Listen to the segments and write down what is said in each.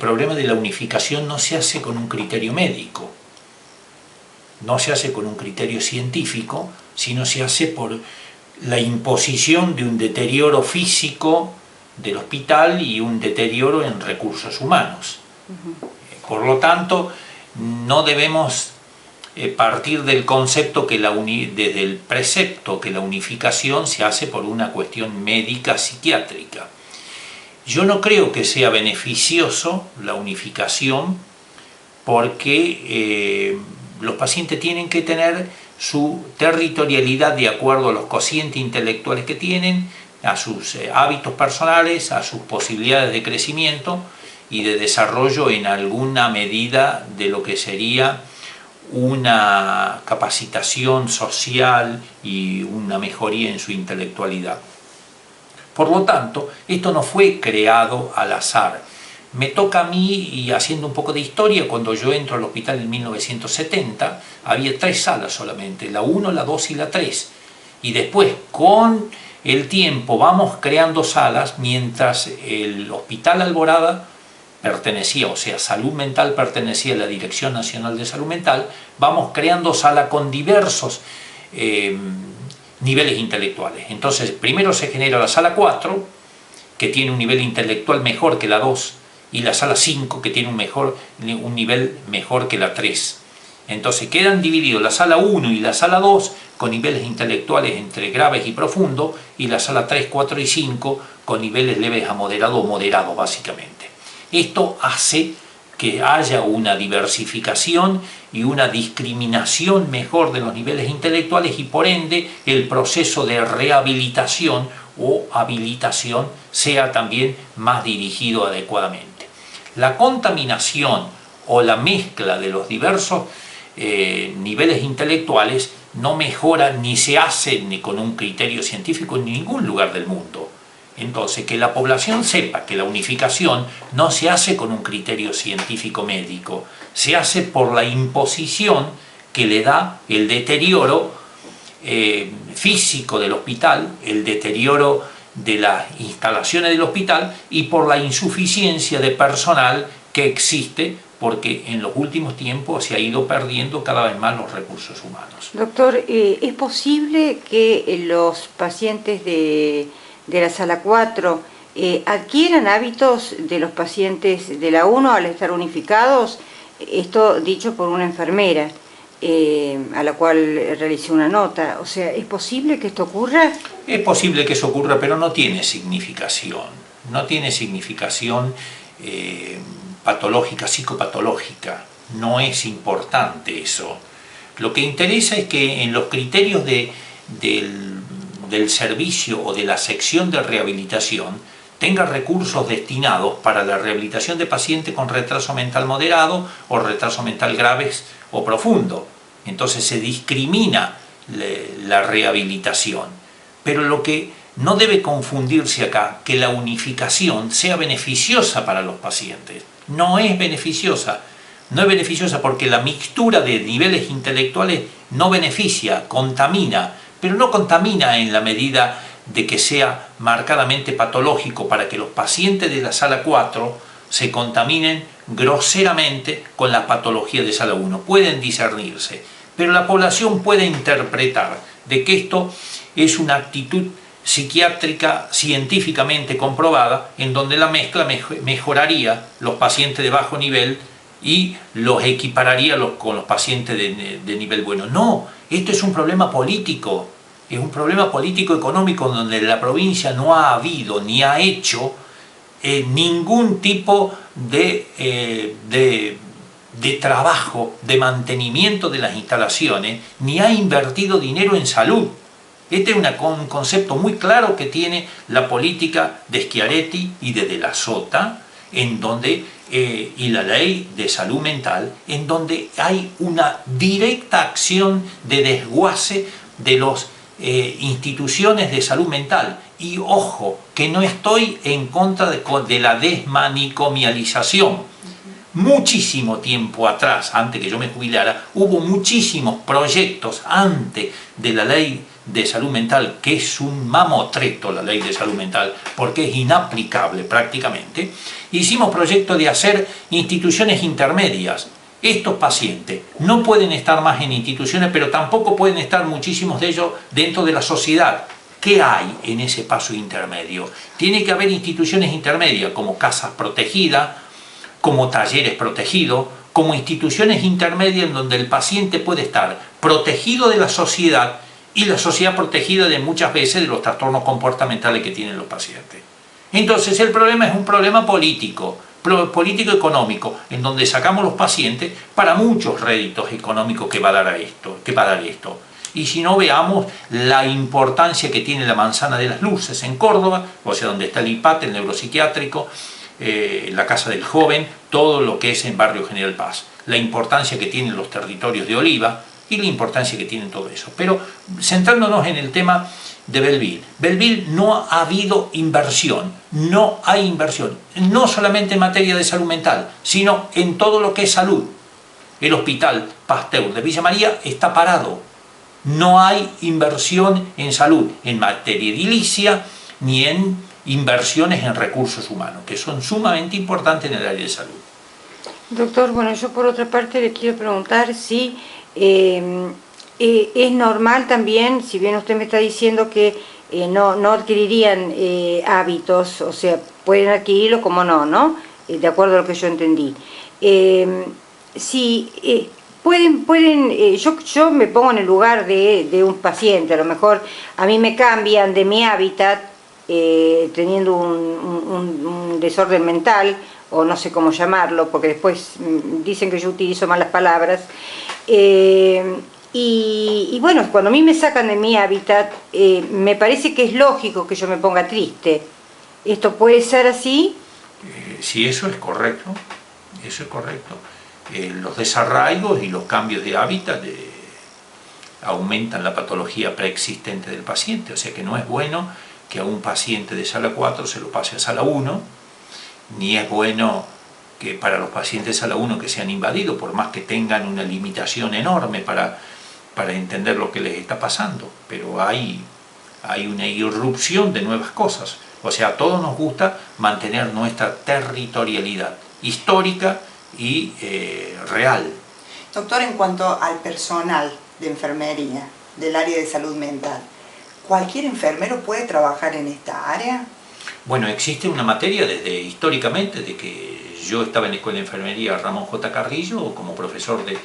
problema de la unificación no se hace con un criterio médico, no se hace con un criterio científico, sino se hace por la imposición de un deterioro físico del hospital y un deterioro en recursos humanos. Por lo tanto, no debemos partir del concepto que desde el precepto que la unificación se hace por una cuestión médica psiquiátrica. Yo no creo que sea beneficioso la unificación porque los pacientes tienen que tener su territorialidad de acuerdo a los cocientes intelectuales que tienen, a sus hábitos personales, a sus posibilidades de crecimiento y de desarrollo en alguna medida de lo que sería una capacitación social y una mejoría en su intelectualidad. Por lo tanto, esto no fue creado al azar. Me toca a mí, y haciendo un poco de historia, cuando yo entro al hospital en 1970, había 3 salas solamente, la 1, la 2 y la 3. Y después, con el tiempo, vamos creando salas, mientras el Hospital Alborada pertenecía, o sea, Salud Mental pertenecía a la Dirección Nacional de Salud Mental, vamos creando salas con diversos niveles intelectuales. Entonces, primero se genera la sala 4, que tiene un nivel intelectual mejor que la 2, y la sala 5, que tiene un nivel mejor que la 3. Entonces quedan divididos la sala 1 y la sala 2 con niveles intelectuales entre graves y profundos, y la sala 3, 4 y 5 con niveles leves a moderado o moderado básicamente. Esto hace que haya una diversificación y una discriminación mejor de los niveles intelectuales, y por ende el proceso de rehabilitación o habilitación sea también más dirigido adecuadamente. La contaminación o la mezcla de los diversos niveles intelectuales no mejora ni se hace ni con un criterio científico en ningún lugar del mundo. Entonces, que la población sepa que la unificación no se hace con un criterio científico médico, se hace por la imposición que le da el deterioro físico del hospital, el deterioro de las instalaciones del hospital, y por la insuficiencia de personal que existe, porque en los últimos tiempos se ha ido perdiendo cada vez más los recursos humanos. Doctor, ¿es posible que los pacientes de la sala 4 adquieran hábitos de los pacientes de la 1 al estar unificados? Esto dicho por una enfermera a la cual realicé una nota. O sea, ¿es posible que esto ocurra? Es posible que eso ocurra, pero no tiene significación. No tiene significación patológica, psicopatológica. No es importante eso. Lo que interesa es que en los criterios del servicio o de la sección de rehabilitación tenga recursos destinados para la rehabilitación de pacientes con retraso mental moderado o retraso mental graves o profundo. Entonces se discrimina la rehabilitación. Pero lo que no debe confundirse acá, que la unificación sea beneficiosa para los pacientes. No es beneficiosa. No es beneficiosa porque la mixtura de niveles intelectuales no beneficia, contamina, pero no contamina en la medida de que sea marcadamente patológico para que los pacientes de la sala 4 se contaminen groseramente con la patología de sala 1. Pueden discernirse, pero la población puede interpretar de que esto es una actitud psiquiátrica científicamente comprobada, en donde la mezcla mejoraría los pacientes de bajo nivel y los equipararía con los pacientes de nivel bueno. No, esto es un problema político, es un problema político-económico donde la provincia no ha habido ni ha hecho ningún tipo de trabajo, de mantenimiento de las instalaciones, ni ha invertido dinero en salud. Este es un concepto muy claro que tiene la política de Schiaretti y de la Sota, en donde, y la ley de salud mental, en donde hay una directa acción de desguace de las instituciones de salud mental. Y ojo, que no estoy en contra de la desmanicomialización. Muchísimo tiempo atrás, antes que yo me jubilara, hubo muchísimos proyectos antes de la ley de salud mental, que es un mamotreto la ley de salud mental, porque es inaplicable prácticamente, hicimos proyecto de hacer instituciones intermedias. Estos pacientes no pueden estar más en instituciones, pero tampoco pueden estar muchísimos de ellos dentro de la sociedad. ¿Qué hay en ese paso intermedio? Tiene que haber instituciones intermedias, como casas protegidas, como talleres protegidos, como instituciones intermedias en donde el paciente puede estar protegido de la sociedad y la sociedad protegida de muchas veces de los trastornos comportamentales que tienen los pacientes. Entonces el problema es un problema político económico, en donde sacamos los pacientes para muchos réditos económicos que va a dar esto. Y si no, veamos la importancia que tiene la Manzana de las Luces en Córdoba, o sea, donde está el IPAT, el neuropsiquiátrico, la Casa del Joven, todo lo que es en Barrio General Paz, la importancia que tienen los territorios de Oliva y la importancia que tienen todo eso. Pero centrándonos en el tema de Belleville, Belleville no ha habido inversión, no hay inversión, no solamente en materia de salud mental, sino en todo lo que es salud. El Hospital Pasteur de Villa María está parado, no hay inversión en salud, en materia edilicia, ni en inversiones en recursos humanos, que son sumamente importantes en el área de salud. Doctor, bueno, yo por otra parte le quiero preguntar si es normal también, si bien usted me está diciendo que no adquirirían hábitos, o sea, pueden adquirirlo como no, de acuerdo a lo que yo entendí. Si yo me pongo en el lugar de un paciente, a lo mejor a mí me cambian de mi hábitat teniendo un desorden mental, o no sé cómo llamarlo, porque después dicen que yo utilizo malas palabras, y bueno, cuando a mí me sacan de mi hábitat, me parece que es lógico que yo me ponga triste. ¿Esto puede ser así? Sí, eso es correcto, eso es correcto. Los desarraigos y los cambios de hábitat aumentan la patología preexistente del paciente, o sea que no es bueno que a un paciente de sala 4 se lo pase a sala 1, ni es bueno que para los pacientes de sala 1 que sean invadidos, por más que tengan una limitación enorme para entender lo que les está pasando, pero hay una irrupción de nuevas cosas. O sea, a todos nos gusta mantener nuestra territorialidad histórica y real. Doctor, en cuanto al personal de enfermería del área de salud mental, ¿cualquier enfermero puede trabajar en esta área? Bueno, existe una materia desde históricamente, de que yo estaba en la Escuela de Enfermería Ramón J. Carrillo como profesor de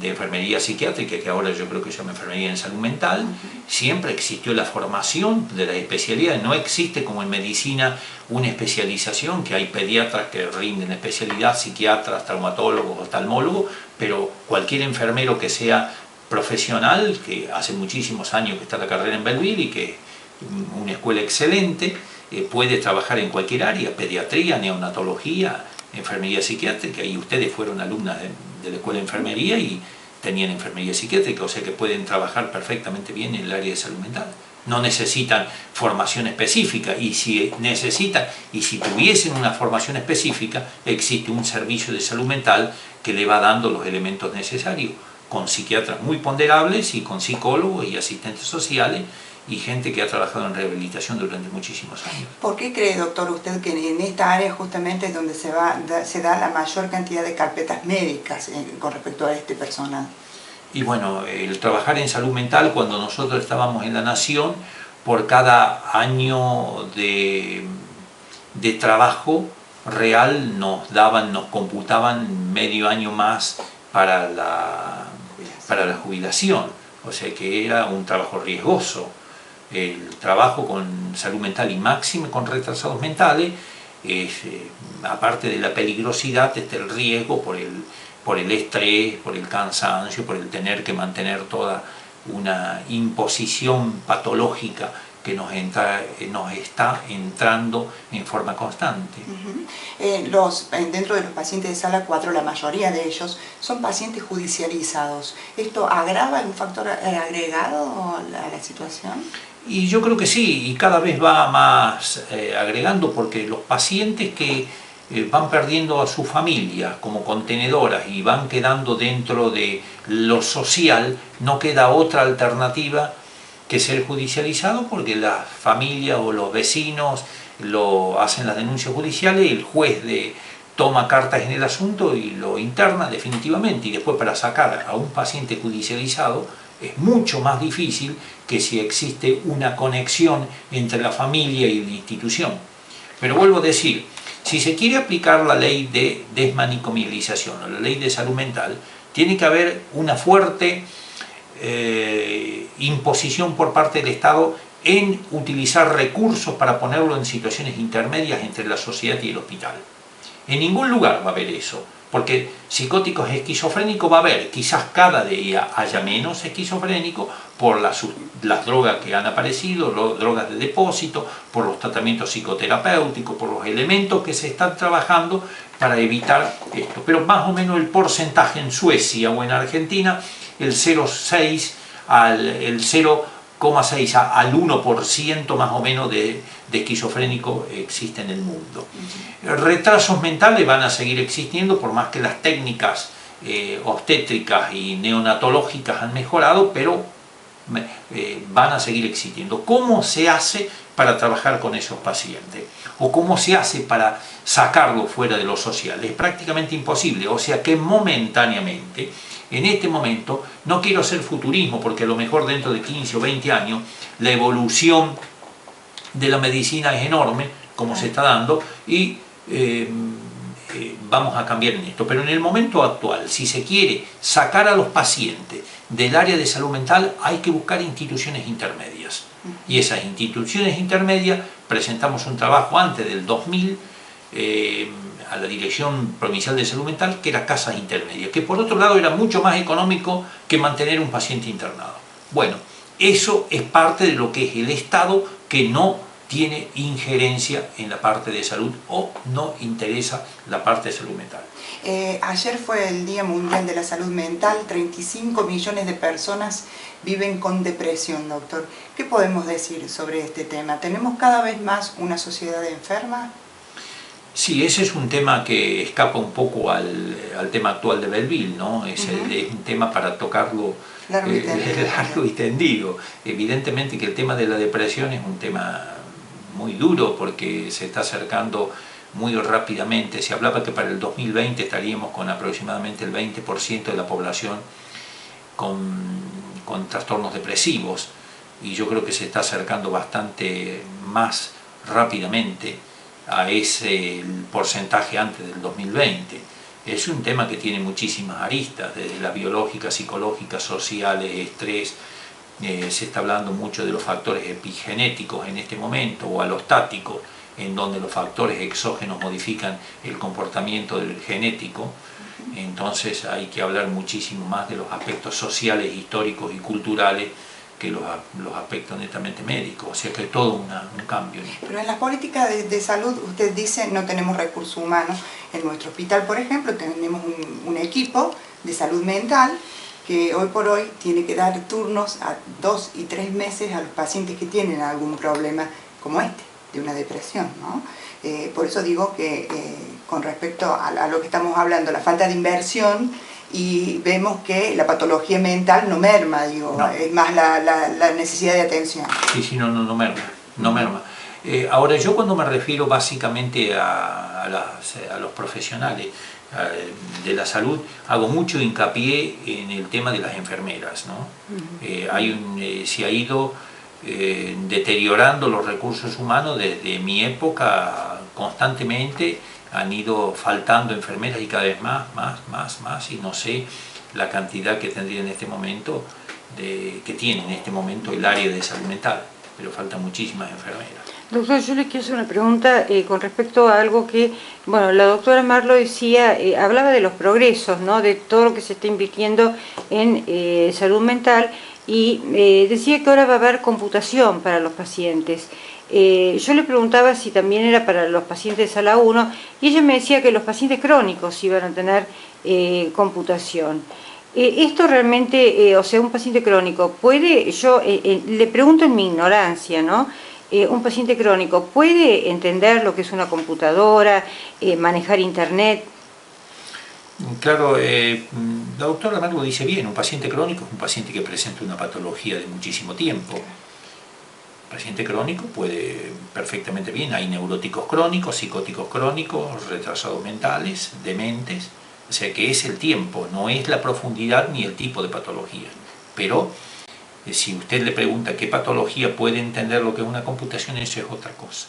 enfermería psiquiátrica, que ahora yo creo que se llama enfermería en salud mental. Siempre existió la formación de la especialidad, no existe como en medicina una especialización, que hay pediatras que rinden especialidad, psiquiatras, traumatólogos, oftalmólogos, pero cualquier enfermero que sea profesional, que hace muchísimos años que está la carrera en Belleville y que es una escuela excelente, puede trabajar en cualquier área, pediatría, neonatología, enfermería psiquiátrica, y ustedes fueron alumnas de la escuela de enfermería y tenían enfermería psiquiátrica, o sea que pueden trabajar perfectamente bien en el área de salud mental. No necesitan formación específica, y si necesitan, y si tuviesen una formación específica, existe un servicio de salud mental que le va dando los elementos necesarios, con psiquiatras muy ponderables y con psicólogos y asistentes sociales y gente que ha trabajado en rehabilitación durante muchísimos años. ¿Por qué cree, doctor, usted que en esta área justamente es donde se da la mayor cantidad de carpetas médicas con respecto a este personal? Y bueno, el trabajar en salud mental, cuando nosotros estábamos en La Nación, por cada año de trabajo real nos computaban medio año más para la jubilación, o sea que era un trabajo riesgoso. El trabajo con salud mental y máximo con retrasados mentales, aparte de la peligrosidad, está el riesgo por el estrés, por el cansancio, por el tener que mantener toda una imposición patológica que nos está entrando en forma constante. Dentro de los pacientes de sala 4, la mayoría de ellos son pacientes judicializados. ¿Esto agrava un factor agregado a la situación? Y yo creo que sí, y cada vez va más agregando, porque los pacientes que van perdiendo a su familia como contenedoras y van quedando dentro de lo social, no queda otra alternativa que ser judicializado porque la familia o los vecinos lo hacen las denuncias judiciales y el juez toma cartas en el asunto y lo interna definitivamente, y después para sacar a un paciente judicializado es mucho más difícil que si existe una conexión entre la familia y la institución. Pero vuelvo a decir, si se quiere aplicar la ley de desmanicomialización o la ley de salud mental, tiene que haber una fuerte imposición por parte del Estado en utilizar recursos para ponerlo en situaciones intermedias entre la sociedad y el hospital. En ningún lugar va a haber eso, porque psicóticos esquizofrénicos va a haber, quizás cada día haya menos esquizofrénicos por las drogas que han aparecido, drogas de depósito, por los tratamientos psicoterapéuticos, por los elementos que se están trabajando para evitar esto. Pero más o menos el porcentaje en Suecia o en Argentina, el 0,6 al 1% más o menos de esquizofrénico existe en el mundo. Retrasos mentales van a seguir existiendo por más que las técnicas obstétricas y neonatológicas han mejorado, pero van a seguir existiendo. ¿Cómo se hace para trabajar con esos pacientes? ¿O cómo se hace para sacarlo fuera de lo social? Es prácticamente imposible, o sea que momentáneamente, en este momento, no quiero hacer futurismo porque a lo mejor dentro de 15 o 20 años la evolución de la medicina es enorme, como se está dando, y vamos a cambiar en esto. Pero en el momento actual, si se quiere sacar a los pacientes del área de salud mental, hay que buscar instituciones intermedias. Y esas instituciones intermedias, presentamos un trabajo antes del 2000, a la Dirección Provincial de Salud Mental, que era casas intermedias, que por otro lado era mucho más económico que mantener un paciente internado. Bueno, eso es parte de lo que es el Estado, que no tiene injerencia en la parte de salud o no interesa la parte de salud mental. Ayer fue el Día Mundial de la Salud Mental, 35 millones de personas viven con depresión, doctor. ¿Qué podemos decir sobre este tema? ¿Tenemos cada vez más una sociedad enferma? Sí, ese es un tema que escapa un poco al tema actual de Belleville, ¿no? Es un tema para tocarlo largo y tendido. Evidentemente que el tema de la depresión es un tema muy duro porque se está acercando muy rápidamente. Se hablaba que para el 2020 estaríamos con aproximadamente el 20% de la población con trastornos depresivos, y yo creo que se está acercando bastante más rápidamente a ese porcentaje antes del 2020. Es un tema que tiene muchísimas aristas, desde las biológicas, psicológicas, sociales, estrés. Se está hablando mucho de los factores epigenéticos en este momento, o alostáticos, en donde los factores exógenos modifican el comportamiento del genético. Entonces hay que hablar muchísimo más de los aspectos sociales, históricos y culturales que los aspectos netamente médicos, o sea que todo un cambio. Pero en las políticas de salud, usted dice, no tenemos recursos humanos. En nuestro hospital, por ejemplo, tenemos un equipo de salud mental que hoy por hoy tiene que dar turnos a 2 y 3 meses a los pacientes que tienen algún problema como este, de una depresión, ¿no? Por eso digo que con respecto a lo que estamos hablando, la falta de inversión, y vemos que la patología mental no merma, digo, no. Es más la necesidad de atención. Sí, no merma. Ahora, yo cuando me refiero básicamente a los profesionales de la salud, hago mucho hincapié en el tema de las enfermeras, ¿no? Se ha ido deteriorando los recursos humanos desde mi época constantemente. Han ido faltando enfermeras y cada vez más, y no sé la cantidad que tendría en este momento, que tiene en este momento el área de salud mental, pero faltan muchísimas enfermeras. Doctor, yo le quiero hacer una pregunta con respecto a algo que, bueno, la doctora Marlo decía, hablaba de los progresos, ¿no?, de todo lo que se está invirtiendo en salud mental, y decía que ahora va a haber computación para los pacientes. Yo le preguntaba si también era para los pacientes de sala 1, y ella me decía que los pacientes crónicos iban a tener computación. Esto realmente, o sea, un paciente crónico puede, yo le pregunto en mi ignorancia, ¿no? Un paciente crónico puede entender lo que es una computadora, manejar internet. Claro, la doctora Mar lo dice bien, un paciente crónico es un paciente que presenta una patología de muchísimo tiempo. El paciente crónico puede perfectamente bien, hay neuróticos crónicos, psicóticos crónicos, retrasados mentales, dementes, o sea que es el tiempo, no es la profundidad ni el tipo de patología. Pero si usted le pregunta qué patología puede entender lo que es una computación, eso es otra cosa.